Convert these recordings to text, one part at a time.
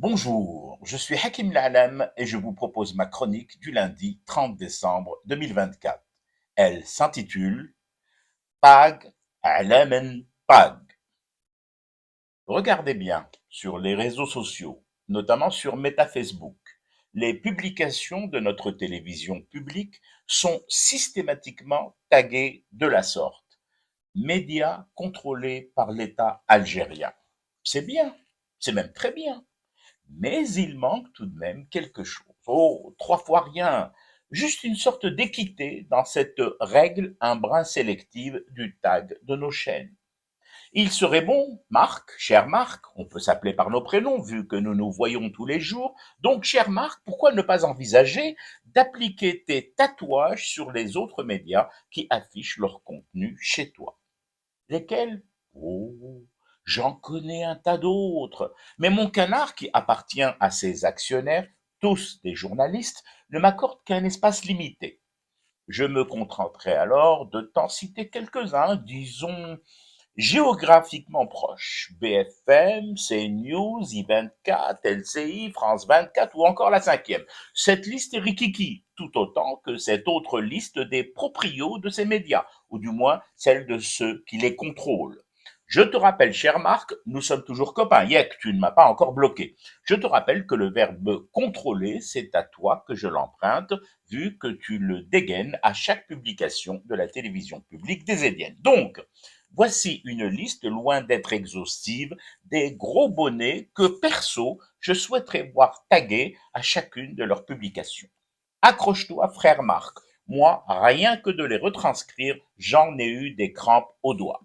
Bonjour, je suis Hakim La'alam et je vous propose ma chronique du lundi 30 décembre 2024. Elle s'intitule Pag Alamen Pag. Regardez bien sur les réseaux sociaux, notamment sur Meta Facebook. Les publications de notre télévision publique sont systématiquement taguées de la sorte. Médias contrôlés par l'État algérien. C'est bien, c'est même très bien. Mais il manque tout de même quelque chose. Oh, trois fois rien. Juste une sorte d'équité dans cette règle un brin sélective du tag de nos chaînes. Il serait bon, Marc, cher Marc, on peut s'appeler par nos prénoms vu que nous nous voyons tous les jours, donc cher Marc, pourquoi ne pas envisager d'appliquer tes tatouages sur les autres médias qui affichent leur contenu chez toi? Lesquels? Oh, j'en connais un tas d'autres. Mais mon canard, qui appartient à ses actionnaires, tous des journalistes, ne m'accorde qu'un espace limité. Je me contenterai alors de t'en citer quelques-uns, disons géographiquement proches. BFM, CNews, I24, LCI, France 24 ou encore la cinquième. Cette liste est rikiki, tout autant que cette autre liste des proprios de ces médias, ou du moins celle de ceux qui les contrôlent. Je te rappelle, cher Marc, nous sommes toujours copains. Yek, tu ne m'as pas encore bloqué. Je te rappelle que le verbe contrôler, c'est à toi que je l'emprunte, vu que tu le dégaines à chaque publication de la télévision publique des Édiennes. Donc, voici une liste loin d'être exhaustive des gros bonnets que perso, je souhaiterais voir tagués à chacune de leurs publications. Accroche-toi, frère Marc. Moi, rien que de les retranscrire, j'en ai eu des crampes aux doigts.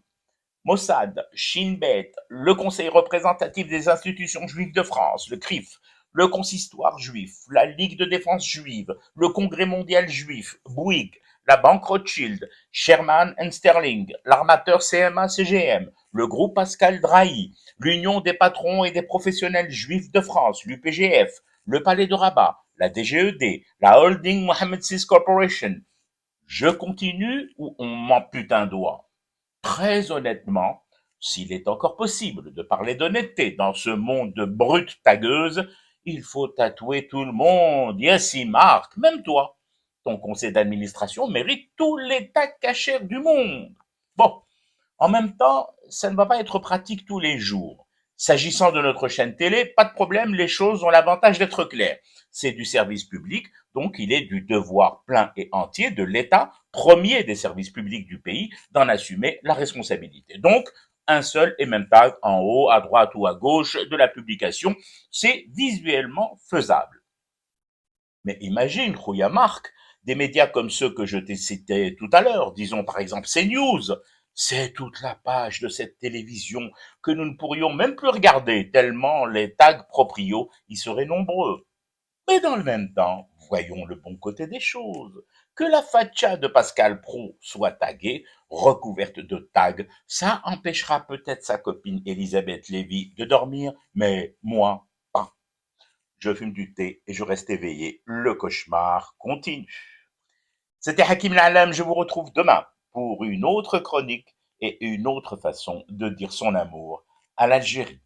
Mossad, Shin Bet, le Conseil représentatif des institutions juives de France, le CRIF, le Consistoire juif, la Ligue de défense juive, le Congrès mondial juif, Bouygues, la Banque Rothschild, Sherman Sterling, l'armateur CMA-CGM, le groupe Pascal Drahi, l'Union des patrons et des professionnels juifs de France, l'UPGF, le Palais de Rabat, la DGED, la Holding Mohammed VI Corporation. Je continue ou on m'ampute un doigt? Très honnêtement, s'il est encore possible de parler d'honnêteté dans ce monde de brutes tagueuses, il faut tatouer tout le monde. Yes, Marc, même toi. Ton conseil d'administration mérite tous les tags cachers du monde. Bon, en même temps, ça ne va pas être pratique tous les jours. S'agissant de notre chaîne télé, pas de problème, les choses ont l'avantage d'être claires. C'est du service public, donc il est du devoir plein et entier de l'État, premier des services publics du pays, d'en assumer la responsabilité. Donc, un seul et même tag en haut, à droite ou à gauche de la publication, c'est visuellement faisable. Mais imagine, Rouya Marc, des médias comme ceux que je t'ai cités tout à l'heure, disons par exemple CNews, c'est toute la page de cette télévision que nous ne pourrions même plus regarder tellement les tags proprios y seraient nombreux. Mais dans le même temps, voyons le bon côté des choses. Que la facha de Pascal Pro soit taguée, recouverte de tags, ça empêchera peut-être sa copine Elisabeth Lévy de dormir, mais moi, pas. Je fume du thé et je reste éveillé. Le cauchemar continue. C'était Hakim La'alam, je vous retrouve demain pour une autre chronique et une autre façon de dire son amour à l'Algérie.